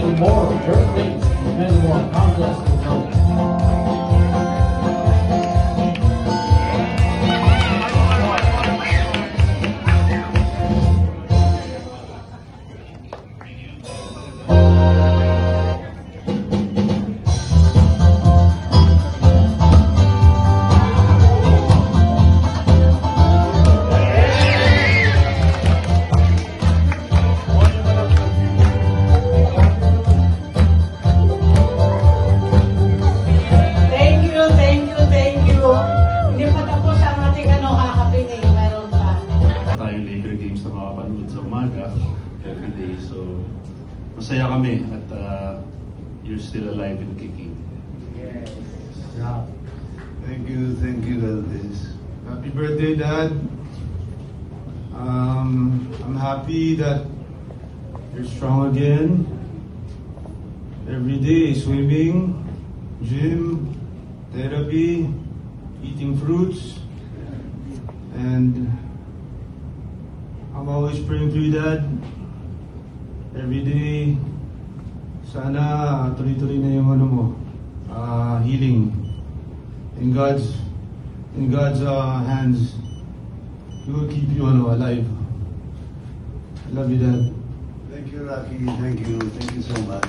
many more birthdays, many more contests to come. Thank you. Hindi pa tapos ang ating kakapinig. Meron pa. Tayong Laker Games na makapanood sa umaga, every day. So, masaya kami at you're still alive and kicking. Yes. Thank you, Elvis. Happy birthday, Dad. I'm happy that you're strong again. Every day, swimming, gym, therapy, eating fruits, and I'm always praying for you, Dad. Every day, sana tuloy-tuloy na yung ano mo, healing. In God's hands, He will keep you alive. I love you, Dad. Thank you, Rocky. Thank you so much.